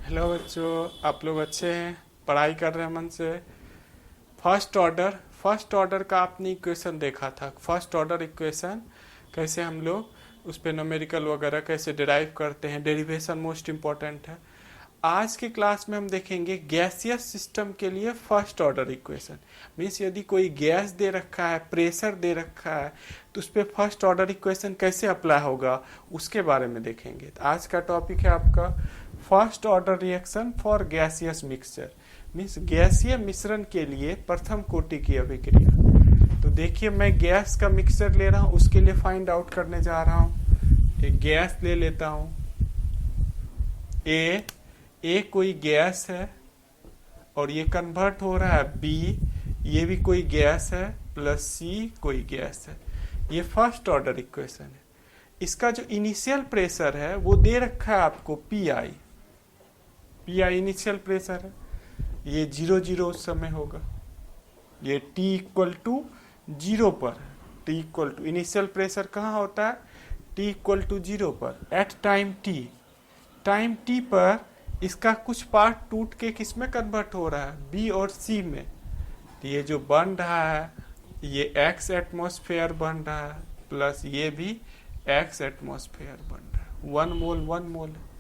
Hello बच्चों, आप लोग अच्छे हैं? पढ़ाई कर रहे हैं मन से? फर्स्ट ऑर्डर का आपने इक्वेशन देखा था। फर्स्ट ऑर्डर इक्वेशन कैसे हम लोग उस पर न्यूमेरिकल वगैरह कैसे डिराइव करते हैं, डेरिवेशन मोस्ट इम्पॉर्टेंट है। आज की क्लास में हम देखेंगे गैसियस सिस्टम के लिए फर्स्ट ऑर्डर इक्वेशन। मीन्स यदि कोई गैस दे रखा है, प्रेशर दे रखा है, तो उस पर फर्स्ट ऑर्डर इक्वेशन कैसे अप्लाई होगा उसके बारे में देखेंगे। तो आज का टॉपिक है आपका first order reaction for gaseous mixture. Means गैसीय मिश्रण के लिए प्रथम कोटि की अभिक्रिया। तो देखिए, मैं गैस का मिक्सचर ले रहा हूँ, उसके लिए फाइंड आउट करने जा रहा हूँ। एक गैस ले लेता हूँ, ए कोई गैस है और ये कन्वर्ट हो रहा है बी, ये भी कोई गैस है, प्लस सी कोई गैस है। ये फर्स्ट ऑर्डर इक्वेशन है। इसका जो इनिशियल प्रेशर है वो दे रखा है आपको पी आई इनिशियल प्रेशर है। ये 0 0 उस समय होगा। ये टी इक्वल टू 0 पर है। T equal to initial pressure कहाँ होता है? टी इक्वल टू 0 पर एट टाइम टी पर इसका कुछ पार्ट टूट के किस में कन्वर्ट हो रहा है? बी और सी में। तो ये जो बन रहा है ये एक्स एटमॉस्फेयर बन रहा है, प्लस ये भी एक्स एटमॉस्फेयर बन रहा है। 1 मोल है।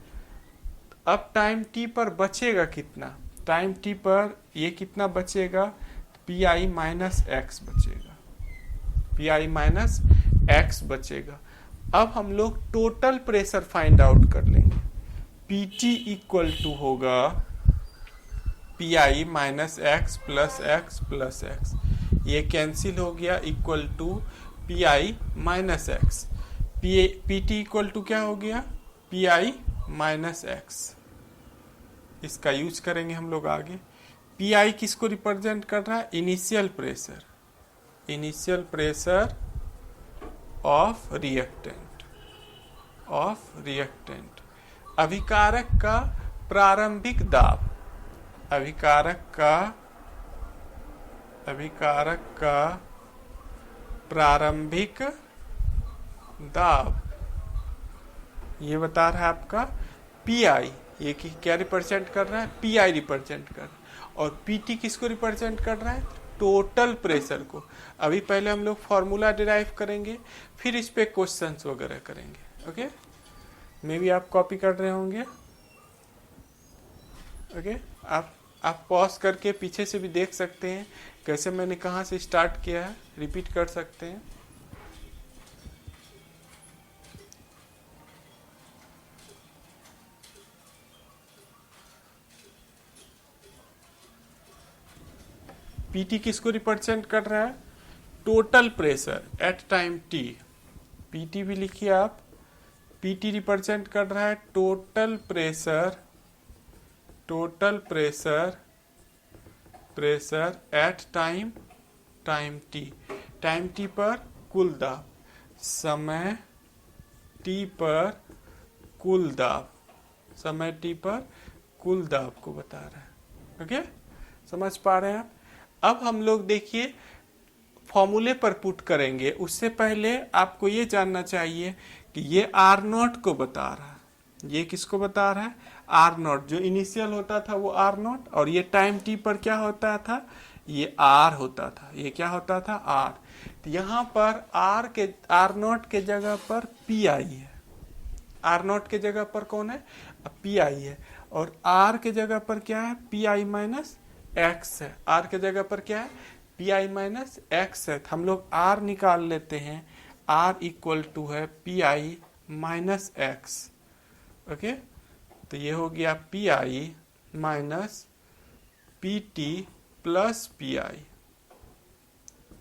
अब टाइम टी पर बचेगा कितना? टाइम टी पर ये कितना बचेगा? पी आई माइनस एक्स बचेगा। पी आई माइनस एक्स बचेगा। अब हम लोग टोटल प्रेशर फाइंड आउट कर लेंगे। पी टी इक्वल टू होगा P I minus X plus X plus X. ये कैंसिल हो गया, equal to P I minus X. P T equal to क्या हो गया? P I minus X. इसका यूज करेंगे हम लोग आगे। पी आई किसको रिप्रेजेंट कर रहा है? Initial pressure of reactant. अभिकारक का प्रारंभिक दाब। अभिकारक का प्रारंभिक दाब ये बता रहा है आपका पी आई। ये क्या रिप्रेजेंट कर रहा है? पी आई रिप्रेजेंट कर रहा है। और पी टी किसको रिप्रेजेंट कर रहा है? टोटल प्रेशर को। अभी पहले हम लोग फॉर्मूला डिराइव करेंगे, फिर इस पे क्वेश्चंस वगैरह करेंगे। ओके, मे भी आप कॉपी कर रहे होंगे। ओके, आप पॉज करके पीछे से भी देख सकते हैं कैसे मैंने कहाँ से स्टार्ट किया है, रिपीट कर सकते हैं। पीटी किसको रिप्रेजेंट कर रहा है? Total pressure at time T. PT भी लिखिए आप। पीटी रिप्रेजेंट कर रहा है total pressure at time T पर कुल दाब। समय टी पर कुल दाब को बता रहा है। ओके, समझ पा रहे हैं आप? अब हम लोग देखिए फॉर्मूले पर पुट करेंगे। उससे पहले आपको ये जानना चाहिए कि ये आर नॉट को बता रहा है। ये किसको बता रहा है? Are not. जो इनिशियल होता था वो आर नॉट, और ये टाइम टी पर क्या होता था? ये आर होता था। ये क्या होता था? आर। तो यहाँ पर आर नॉट के जगह पर पी आई है। आर नॉट के जगह पर कौन है? पी आई है। और आर के जगह पर क्या है? पी आई माइनस एक्स है। आर के जगह पर क्या है? पी आई माइनस एक्स है। हम लोग आर निकाल लेते हैं। आर इक्वल टू है P I minus x. Okay, तो ये हो गया P I minus P T plus P I.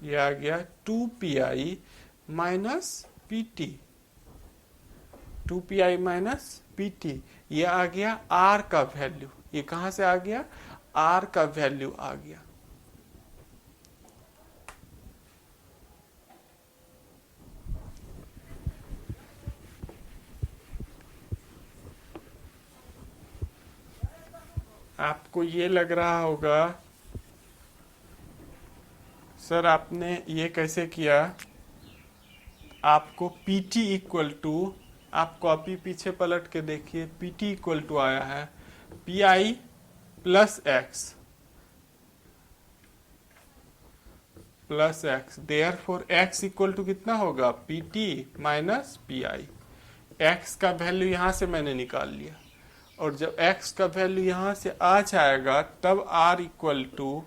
ये आ गया 2 P I minus P T. 2 P I minus P T. ये आ गया आर का वैल्यू। ये कहां से आ गया? आर का वैल्यू आ गया। आपको ये लग रहा होगा सर आपने ये कैसे किया? आपको PT इक्वल टू, आप कॉपी पीछे पलट के देखिए, PT इक्वल टू आया है P I plus X therefore X equal to कितना होगा, P T minus P I. X का वैल्यू यहां से मैंने निकाल लिया, और जब x का वैल्यू यहां से आ जाएगा तब r equal to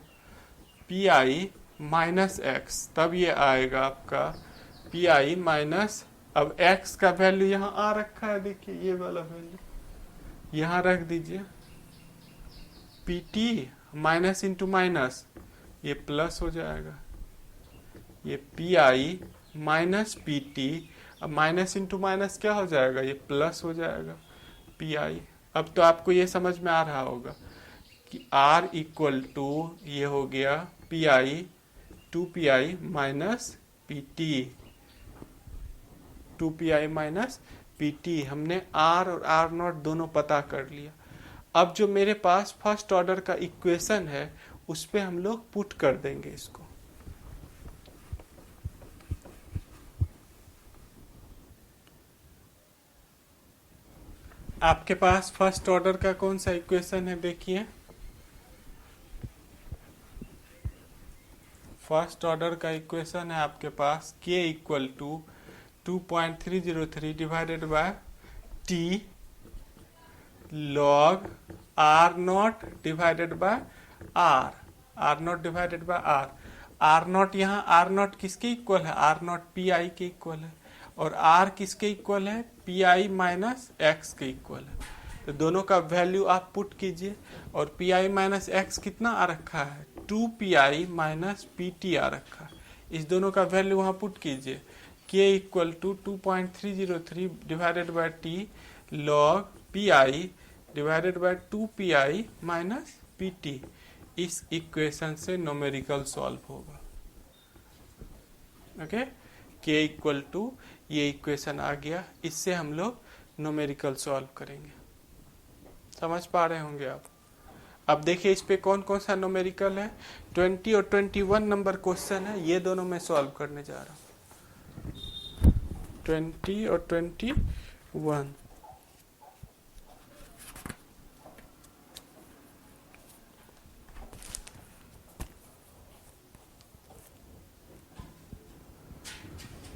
P I minus X, तब ये आएगा आपका पी आई माइनस, अब x का वैल्यू यहाँ आ रखा है, देखिए ये वाला वैल्यू यहाँ रख दीजिए, P T minus into minus ये प्लस हो जाएगा, ये P I minus P T, अब माइनस इंटू माइनस क्या हो जाएगा, ये प्लस हो जाएगा पी आई। अब तो आपको ये समझ में आ रहा होगा कि R इक्वल टू ये हो गया P I, two P I minus P T, two P I minus P T. हमने R और R नॉट दोनों पता कर लिया। अब जो मेरे पास फर्स्ट ऑर्डर का इक्वेशन है उस पे हम लोग पुट कर देंगे इसको। आपके पास फर्स्ट ऑर्डर का कौन सा इक्वेशन है, देखिए फर्स्ट ऑर्डर का इक्वेशन है आपके पास k equal to 2.303 divided by t log r naught divided by r naught divided by r naught, यहाँ r नॉट किसके इक्वल है, r नॉट पी आई के इक्वल है, और r किसके इक्वल है, पी आई माइनस एक्स के equal है। तो दोनों का वैल्यू आप पुट कीजिए, और पी आई माइनस एक्स कितना आ रखा है, 2 P I minus P T आ रखा है। इस दोनों का वैल्यू वहाँ पुट कीजिए, k equal to 2.303 divided by T log P I divided by 2 P I minus P T. इस इक्वेशन से न्यूमेरिकल सॉल्व होगा। ओके, k इक्वल टू ये इक्वेशन आ गया, इससे हम लोग न्यूमेरिकल सॉल्व करेंगे। समझ पा रहे होंगे आप। अब देखिए इस पे कौन कौन सा न्यूमेरिकल है, 20 और 21 नंबर क्वेश्चन है, ये दोनों मैं सॉल्व करने जा रहा हूँ, 20 और 21।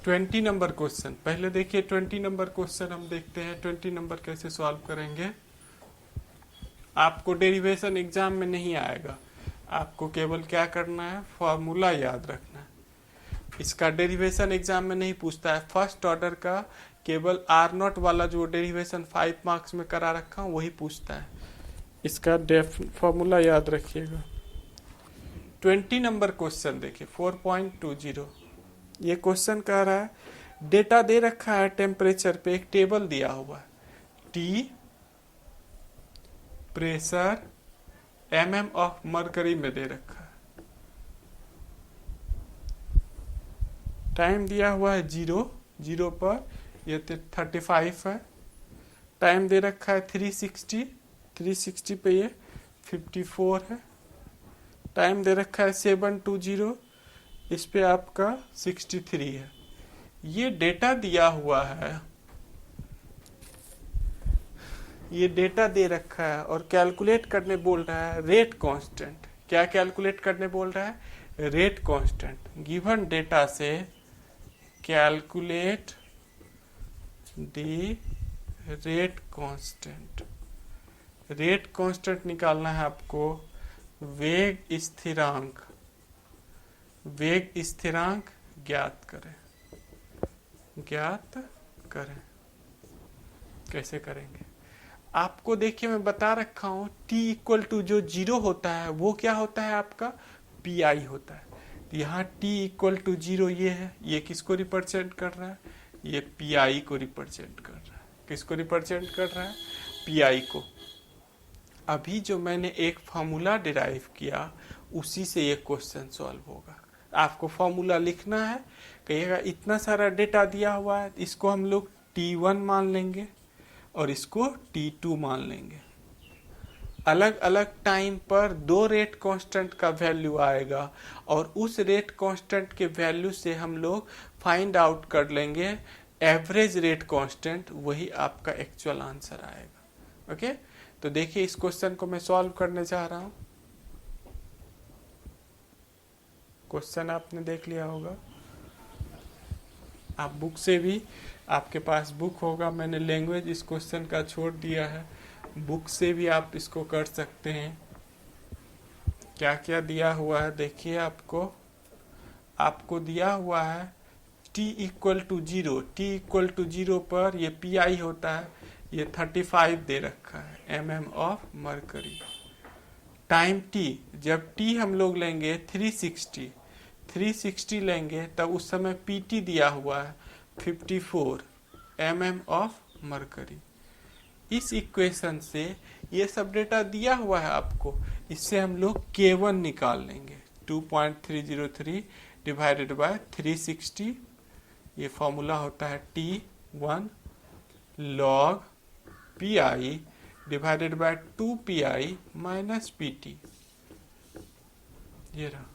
ट्वेंटी नंबर क्वेश्चन पहले देखिए, 20 नंबर क्वेश्चन हम देखते हैं 20 नंबर कैसे सॉल्व करेंगे। आपको डेरिवेशन एग्जाम में नहीं आएगा, आपको केवल क्या करना है, फॉर्मूला याद रखना है। इसका डेरिवेशन एग्जाम में नहीं पूछता है, फर्स्ट ऑर्डर का केवल आर नॉट वाला जो डेरिवेशन 5 मार्क्स में करा रखा हूँ वही पूछता है। इसका फॉर्मूला याद रखिएगा। 20 नंबर क्वेश्चन देखिए 4.20, ये क्वेश्चन कह रहा है डेटा दे रखा है टेम्परेचर पे, एक टेबल दिया हुआ है, T pressure mm of mercury में दे रखा है, टाइम दिया हुआ है 0 पर, ये 35 है, टाइम दे रखा है 360 पे ये 54 है, टाइम दे रखा है 720, इस पे आपका 63 है। ये डेटा दिया हुआ है, ये डेटा दे रखा है और कैलकुलेट करने बोल रहा है रेट कांस्टेंट। क्या कैलकुलेट करने बोल रहा है, रेट कांस्टेंट। गिवन डेटा से calculate the rate constant. Rate constant निकालना है आपको, वेग स्थिरांक, वेग स्थिरांक ज्ञात करें। कैसे करेंगे आपको देखिए मैं बता रखा हूं, t इक्वल टू जो 0 होता है वो क्या होता है आपका, पी आई होता है। तो यहाँ t इक्वल टू 0 ये है, ये किसको रिप्रेजेंट कर रहा है, ये पी आई को रिप्रेजेंट कर रहा है। किसको रिप्रेजेंट कर रहा है, पी आई को। अभी जो मैंने एक फॉर्मूला डिराइव किया उसी से ये क्वेश्चन सॉल्व होगा। आपको फॉर्मूला लिखना है, कहिएगा इतना सारा डेटा दिया हुआ है, इसको हम लोग t1 मान लेंगे और इसको t2 मान लेंगे। अलग अलग टाइम पर दो रेट कांस्टेंट का वैल्यू आएगा और उस रेट कांस्टेंट के वैल्यू से हम लोग फाइंड आउट कर लेंगे एवरेज रेट कांस्टेंट, वही आपका एक्चुअल आंसर आएगा। ओके, तो देखिए इस क्वेश्चन को मैं सॉल्व करने जा रहा हूँ। क्वेश्चन आपने देख लिया होगा, आप बुक से भी, आपके पास बुक होगा, मैंने लैंग्वेज इस क्वेश्चन का छोड़ दिया है, बुक से भी आप इसको कर सकते हैं। क्या क्या दिया हुआ है देखिए, आपको दिया हुआ है t equal to zero, T equal to zero पर ये पी आई होता है, ये 35 दे रखा है mm of mercury. Time t, जब t हम लोग लेंगे 360 लेंगे तब उस समय pt दिया हुआ है 54 mm ऑफ मरकरी। इस इक्वेशन से ये सब डेटा दिया हुआ है आपको, इससे हम लोग K1 निकाल लेंगे। 2.303 डिवाइडेड बाय 360, ये फॉर्मूला होता है T1 log PI divided by 2PI minus PT। ये रहा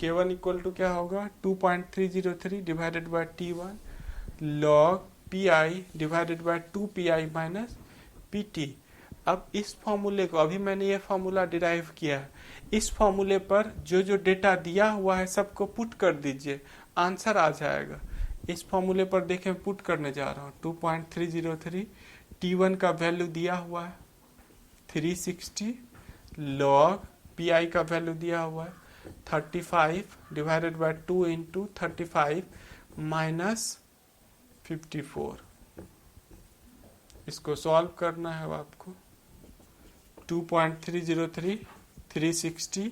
K1 इक्वल टू क्या होगा, 2.303 divided bye T1 log PI divided by 2PI minus PT। अब इस फॉर्मूले को, अभी मैंने ये फॉर्मूला डिराइव किया है, इस फॉर्मूले पर जो जो डेटा दिया हुआ है सबको पुट कर दीजिए, आंसर आ जाएगा। इस फॉर्मूले पर देखें, पुट करने जा रहा हूँ। 2.303, T1 का वैल्यू दिया हुआ है 360, log PI का वैल्यू दिया हुआ है 35 डिवाइडेड बाय 2 इंटू 35 माइनस 54। इसको सॉल्व करना है आपको। 2.303 360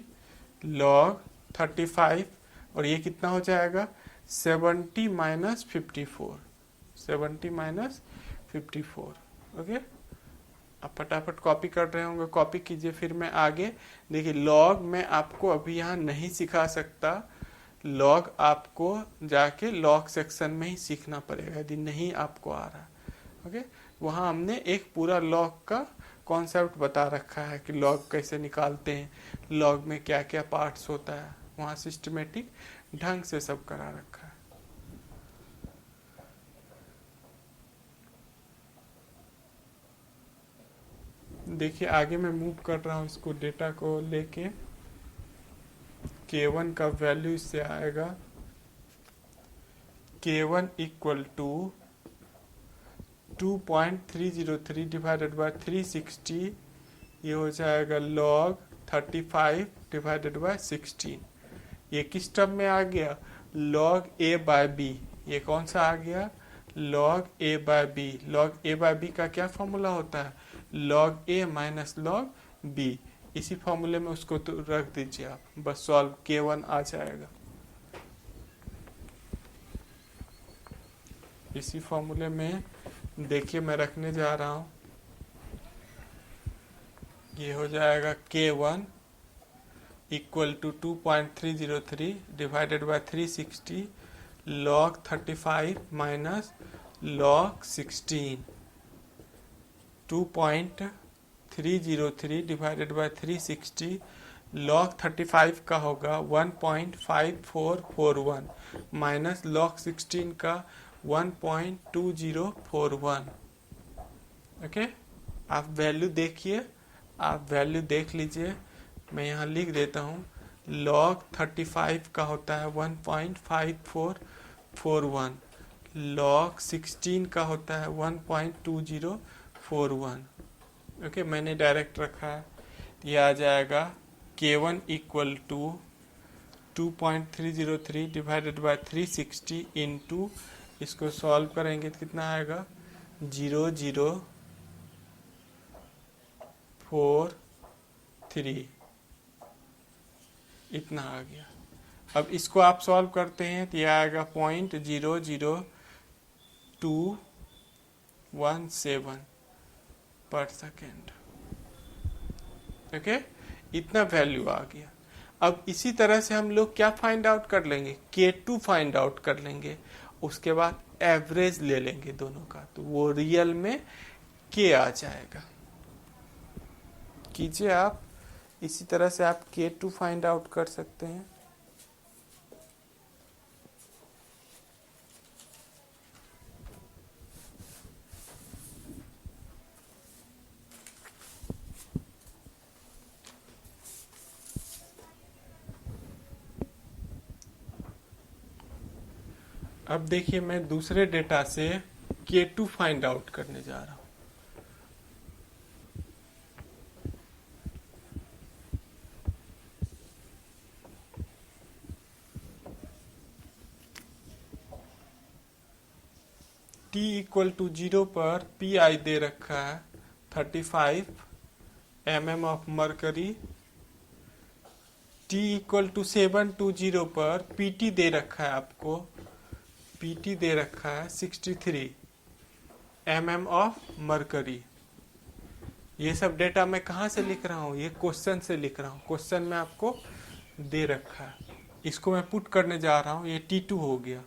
log 35 और ये कितना हो जाएगा 70 माइनस 54, 70 माइनस 54। ओके, आप फटाफट कॉपी कर रहे होंगे, कॉपी कीजिए, फिर मैं आगे देखिए। लॉग मैं आपको अभी यहाँ नहीं सिखा सकता, लॉग आपको जाके लॉग सेक्शन में ही सीखना पड़ेगा यदि नहीं आपको आ रहा। ओके, वहाँ हमने एक पूरा लॉग का कॉन्सेप्ट बता रखा है कि लॉग कैसे निकालते हैं, लॉग में क्या क्या पार्ट्स होता है, वहाँ सिस्टमेटिक ढंग से सब करा रखा है। देखिए आगे मैं मूव कर रहा हूँ इसको, डेटा को लेके। K1 का वैल्यू इससे आएगा K1 equal to 2.303 divided by 360, ये हो जाएगा log 35 डिवाइडेड बाय 16। ये किस टर्म में आ गया, log a बाय b। ये कौन सा आ गया, log a by b। log a by b का क्या फॉर्मूला होता है, log a minus log b। इसी फॉर्मूले में उसको तो रख दीजिए आप, बस सॉल्व K1 आ जाएगा। इसी फॉर्मूले में देखिए मैं रखने जा रहा हूँ, ये हो जाएगा K1 equal to 2.303 divided by 360 log 35 minus log 16। 2.303 divided by 360 log 35 का होगा 1.5441 माइनस log 16 का 1.2041। ओके, आप वैल्यू देखिए, आप वैल्यू देख लीजिए, मैं यहाँ लिख देता हूँ। log 35 का होता है 1.5441, log 16 का होता है 1.2041। ओके, मैंने डायरेक्ट रखा है, ये आ जाएगा K1 equal to 2.303 divided by 360 into, इसको सॉल्व करेंगे तो कितना आएगा 0043, इतना आ गया। अब इसको आप सॉल्व करते हैं तो यह आएगा 0.00217 पर सेकेंड। ओके, इतना वैल्यू आ गया। अब इसी तरह से हम लोग क्या फाइंड आउट कर लेंगे, K2 फाइंड आउट कर लेंगे, उसके बाद एवरेज ले लेंगे दोनों का, तो वो रियल में K आ जाएगा। कीजिए आप, इसी तरह से आप K2 फाइंड आउट कर सकते हैं। अब देखिए मैं दूसरे डेटा से K2 फाइंड आउट करने जा रहा हूं। T इक्वल टू 0 पर PI दे रखा है 35 mm of mercury. T equal to 720 पर PT दे रखा है आपको, PT दे रखा है 63 mm ऑफ मरकरी। ये सब डेटा मैं कहाँ से लिख रहा हूँ? ये क्वेश्चन से लिख रहा हूँ। क्वेश्चन में आपको दे रखा है, इसको मैं पुट करने जा रहा हूँ। ये T2 हो गया।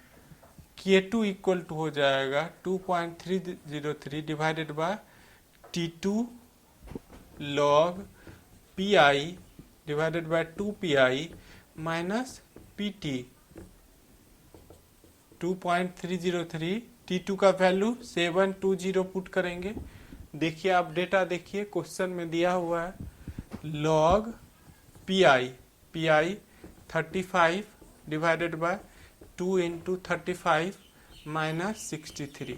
K2 इक्वल टू हो जाएगा 2.303 divided bye T2 log PI divided by 2PI minus PT। 2.303 T2 का वैल्यू 720 पुट करेंगे। देखिए आप डेटा देखिए, क्वेश्चन में दिया हुआ है log PI 35 divided by 2 into 35 minus 63।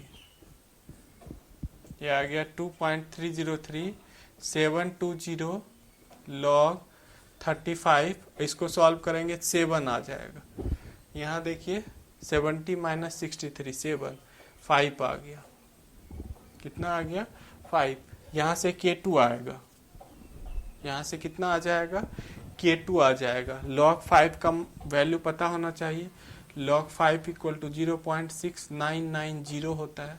ये आ गया 2.303 720 log 35। इसको सॉल्व करेंगे 7 आ जाएगा। यहाँ देखिए 70 माइनस 63 7 5 आ गया। कितना आ गया? 5। यहाँ से K2 आएगा, यहाँ से कितना आ जाएगा? K2 आ जाएगा। log 5 का वैल्यू पता होना चाहिए। log 5 इक्वल टू 0.6990 होता है।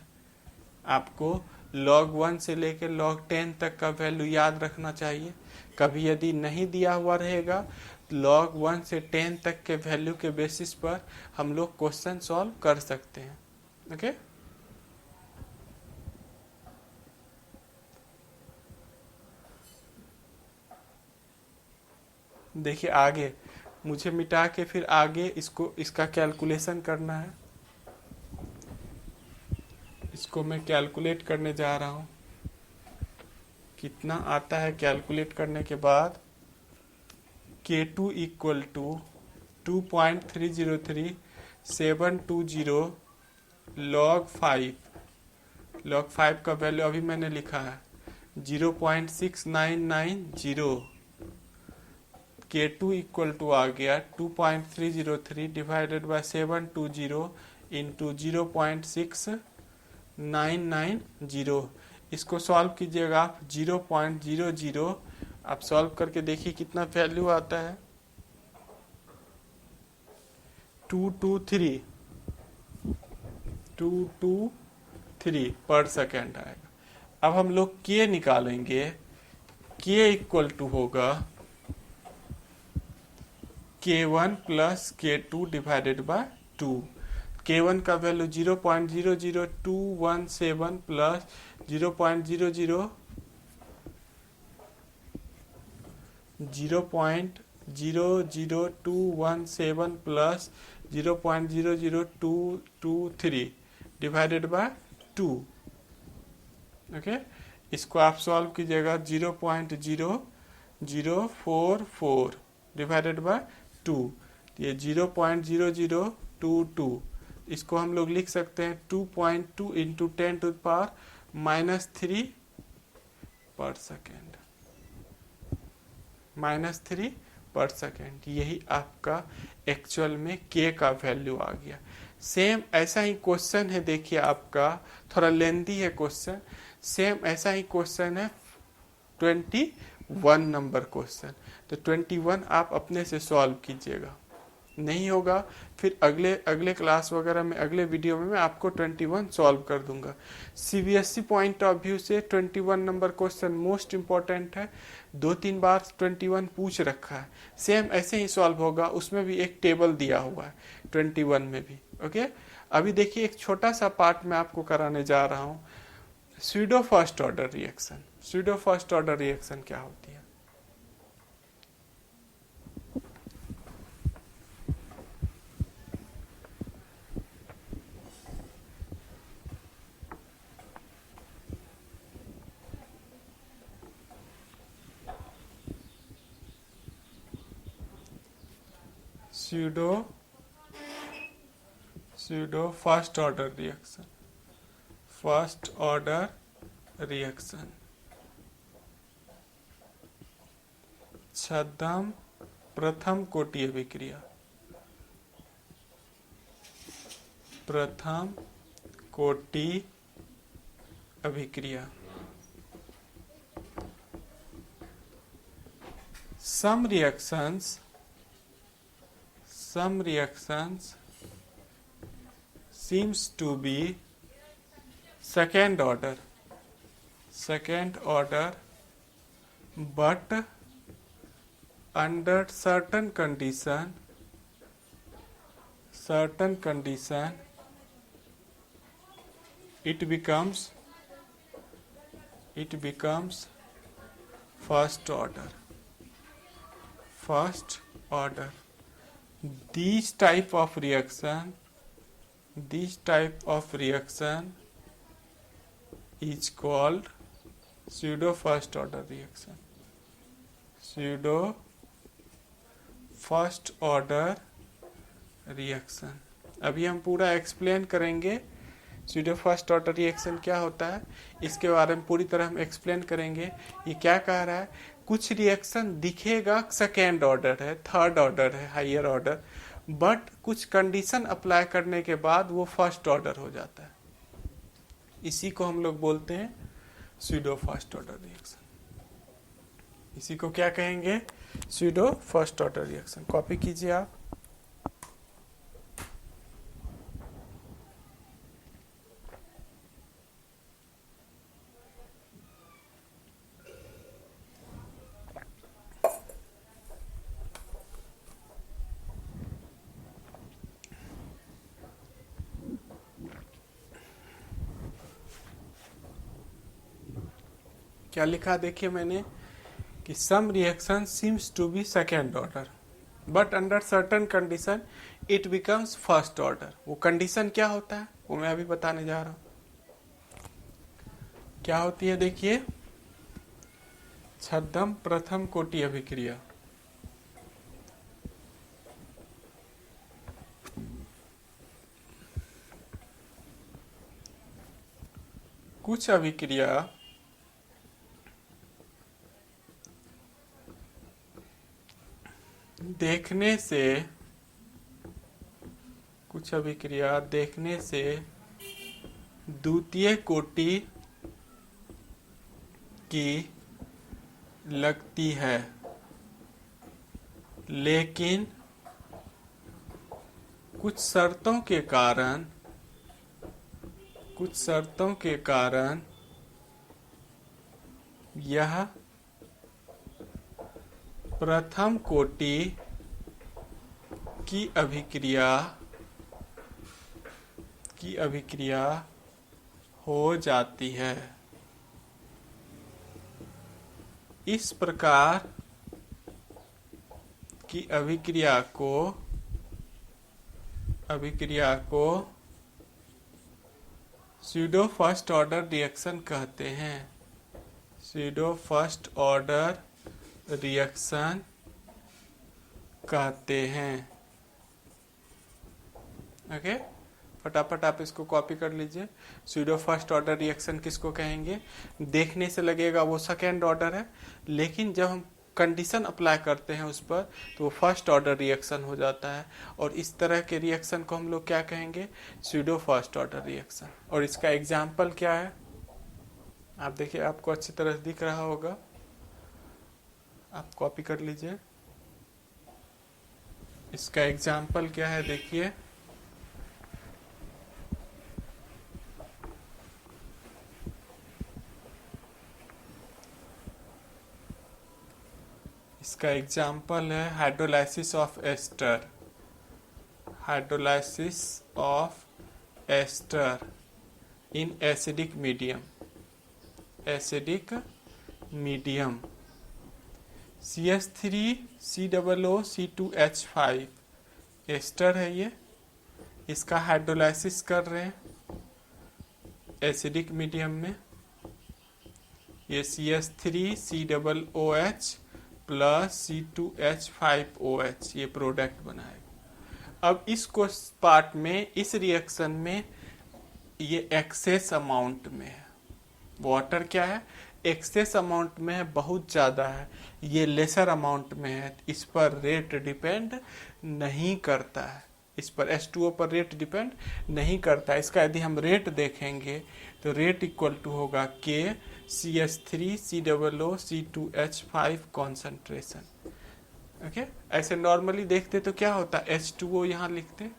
आपको log 1 से लेकर log 10 तक का वैल्यू याद रखना चाहिए। कभी यदि नहीं दिया हुआ रहेगा, log 1 से 10 तक के वैल्यू के बेसिस पर हम लोग क्वेश्चन सॉल्व कर सकते हैं। ओके देखिए आगे मुझे मिटा के फिर आगे इसका कैलकुलेशन करना है। इसको मैं कैलकुलेट करने जा रहा हूँ। कितना आता है कैलकुलेट करने के बाद? K2 equal to 2.303 720 log 5। log 5 का वैल्यू अभी मैंने लिखा है 0.6990। K2 इक्वल टू आ गया 2.303 डिवाइडेड बाय 720 इंटू 0.6990। इसको सॉल्व कीजिएगा आप 0.00। आप सॉल्व करके देखिए कितना वैल्यू आता है। 223 पर सेकेंड आएगा। अब हम लोग K निकालेंगे। K इक्वल टू होगा K1 plus K2 divided by 2। K1 का value 0.00217 plus 0.00217 plus 0.00223 divided by 2। Okay इसको आप सॉल्व कीजिएगा 0.0044 डिवाइडेड बाय 2। ये 0.0022। इसको हम लोग लिख सकते हैं 2.2 इंटू 10 टू द पावर -3 पर सेकेंड। -3 पर सेकेंड। यही आपका एक्चुअल में K का वैल्यू आ गया। सेम ऐसा ही क्वेश्चन है, देखिए आपका थोड़ा लेंथी है क्वेश्चन। सेम ऐसा ही क्वेश्चन है 21 नंबर क्वेश्चन। तो 21 आप अपने से सॉल्व कीजिएगा। नहीं होगा फिर अगले क्लास वगैरह में, अगले वीडियो में मैं आपको 21 सॉल्व कर दूंगा। CBSE पॉइंट ऑफ व्यू से 21 नंबर क्वेश्चन मोस्ट इंपॉर्टेंट है। 2-3 बार 21 पूछ रखा है। सेम ऐसे ही सॉल्व होगा। उसमें भी एक टेबल दिया हुआ है 21 में भी। ओके अभी देखिए एक छोटा सा पार्ट मैं आपको कराने जा रहा हूँ। Pseudo first order reaction. Pseudo first order reaction क्या होती है? pseudo first order reaction, first order reaction, छद्म प्रथम कोटि अभिक्रिया, प्रथम कोटि अभिक्रिया। Some reactions seems to be second order, but under certain condition it becomes first order. These type of reaction is called pseudo first order reaction, pseudo first order reaction. अभी हम पूरा एक्सप्लेन करेंगे स्यूडो फर्स्ट ऑर्डर रिएक्शन क्या होता है, इसके बारे में पूरी तरह हम एक्सप्लेन करेंगे। ये क्या कह रहा है, कुछ रिएक्शन दिखेगा सेकेंड ऑर्डर है, थर्ड ऑर्डर है, हायर ऑर्डर, बट कुछ कंडीशन अप्लाई करने के बाद वो फर्स्ट ऑर्डर हो जाता है। इसी को हम लोग बोलते हैं स्यूडो फर्स्ट ऑर्डर रिएक्शन। इसी को क्या कहेंगे, pseudo first order reaction. Copy कीजिए आप। क्या लिखा देखिए मैंने कि some reaction seems to be second order but under certain condition it becomes first order. वो कंडीशन क्या होता है वो मैं अभी बताने जा रहा हूं। क्या होती है देखिए, छद्म प्रथम कोटि अभिक्रिया। कुछ अभिक्रिया देखने से द्वितीय कोटि की लगती है, लेकिन कुछ शर्तों के कारण यह प्रथम कोटि की अभिक्रिया हो जाती है। इस प्रकार की अभिक्रिया को स्यूडो फर्स्ट ऑर्डर रिएक्शन कहते हैं। स्यूडो फर्स्ट ऑर्डर रिएक्शन कहते हैं। ओके, फटाफट आप इसको कॉपी कर लीजिए। स्यूडो फर्स्ट ऑर्डर रिएक्शन किसको कहेंगे, देखने से लगेगा वो सेकेंड ऑर्डर है, लेकिन जब हम कंडीशन अप्लाई करते हैं उस पर तो वो फर्स्ट ऑर्डर रिएक्शन हो जाता है। और इस तरह के रिएक्शन को हम लोग क्या कहेंगे, स्यूडो फर्स्ट ऑर्डर रिएक्शन। और इसका एग्जाम्पल क्या है, आप देखिए, आपको अच्छी तरह दिख रहा होगा, आप कॉपी कर लीजिए। इसका एग्जाम्पल क्या है देखिए, इसका एग्जाम्पल है hydrolysis of ester. Hydrolysis of ester in acidic medium. Acidic medium CH3COO C2H5 ester है ये, इसका हाइड्रोलाइसिस कर रहे हैं एसिडिक मीडियम में। ये CH3COOH प्लस C2H5OH ये प्रोडक्ट बनाएगा। अब इस पार्ट में, इस रिएक्शन में ये एक्सेस अमाउंट में है, वाटर क्या है, एक्सेस अमाउंट में है, बहुत ज़्यादा है, ये लेसर अमाउंट में है, इस पर रेट डिपेंड नहीं करता है, इस पर H2O पर रेट डिपेंड नहीं करता है। इसका यदि हम रेट देखेंगे तो रेट इक्वल टू होगा K CH3 COO C2H5 concentration. Okay, ऐसे नॉर्मली देखते तो क्या होता, H2O यहाँ लिखते,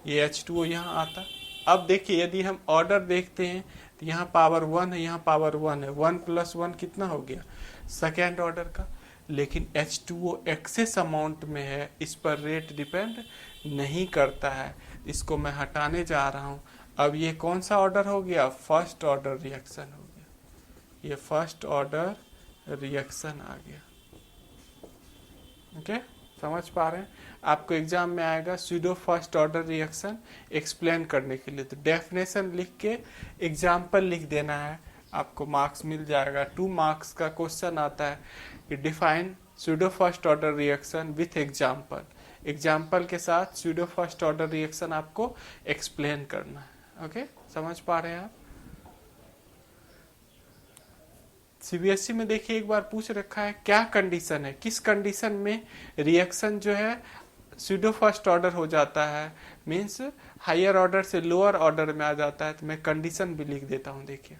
ये H2O यहाँ आता। अब देखिए यदि हम ऑर्डर देखते हैं तो यहाँ पावर 1 है, यहाँ पावर 1 है, 1 + 1 कितना हो गया, सेकेंड ऑर्डर का। लेकिन H2O एक्सेस अमाउंट में है, इस पर रेट डिपेंड नहीं करता है, इसको मैं हटाने जा रहा हूँ। अब ये कौन सा ऑर्डर हो गया, फर्स्ट ऑर्डर रिएक्शन हो गया, ये फर्स्ट ऑर्डर रिएक्शन आ गया। ओके, समझ पा रहे हैं। आपको एग्जाम में आएगा pseudo first order reaction explain करने के लिए, तो डेफिनेशन लिख के एग्जाम्पल लिख देना है, आपको मार्क्स मिल जाएगा। 2 मार्क्स का क्वेश्चन आता है कि define pseudo first order reaction with example, example के साथ सूडो फर्स्ट ऑर्डर रिएक्शन आपको एक्सप्लेन करना है। ओके, समझ पा रहे हैं आप। सीबीएसई में देखिए एक बार पूछ रखा है क्या कंडीशन है, किस कंडीशन में रिएक्शन जो है सूडो फर्स्ट ऑर्डर हो जाता है, मींस हायर ऑर्डर से लोअर ऑर्डर में आ जाता है। तो मैं कंडीशन भी लिख देता हूं, देखिए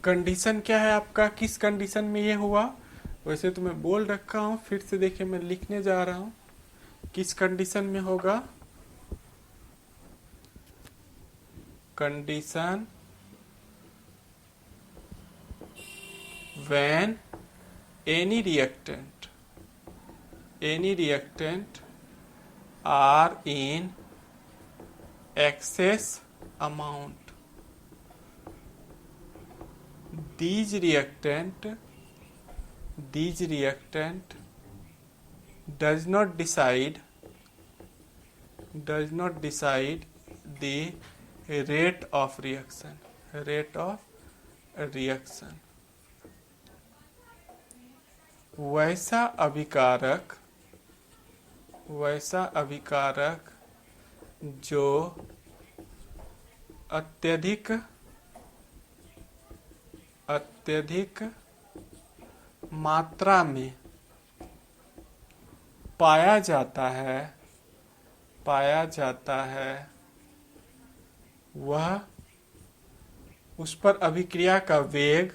कंडीशन क्या है आपका, किस कंडीशन में ये हुआ। वैसे तो मैं बोल रखा हूं, फिर से देखिए मैं लिखने जा रहा हूं, किस कंडीशन में होगा, condition when any reactant are in excess amount, these reactant does not decide the rate of reaction, वैसा अभिकारक जो अत्यधिक मात्रा में पाया जाता है वह उस पर अभिक्रिया का वेग,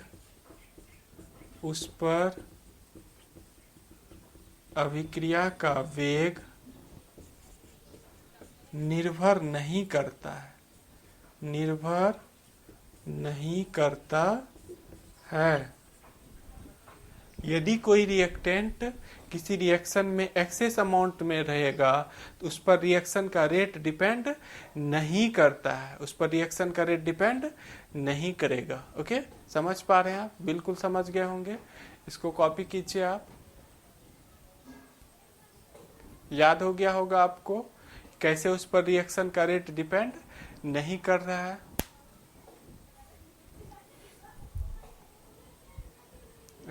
निर्भर नहीं करता है। यदि कोई रिएक्टेंट किसी रिएक्शन में एक्सेस अमाउंट में रहेगा तो उस पर रिएक्शन का रेट डिपेंड नहीं करता है, नहीं करेगा। ओके, समझ पा रहे हैं आप, बिल्कुल समझ गए होंगे। इसको कॉपी कीजिए आप, याद हो गया होगा आपको कैसे उस पर रिएक्शन का रेट डिपेंड नहीं कर रहा है।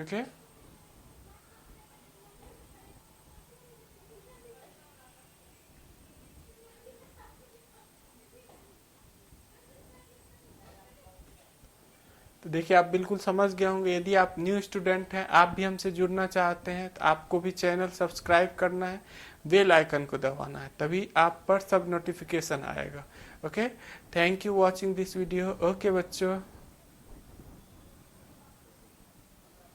ओके, तो देखिए आप बिल्कुल समझ गए होंगे। यदि आप न्यू स्टूडेंट हैं, आप भी हमसे जुड़ना चाहते हैं, तो आपको भी चैनल सब्सक्राइब करना है, बेल आइकन को दबाना है, तभी आप पर सब नोटिफिकेशन आएगा। Okay, thank you watching this video. Okay बच्चों।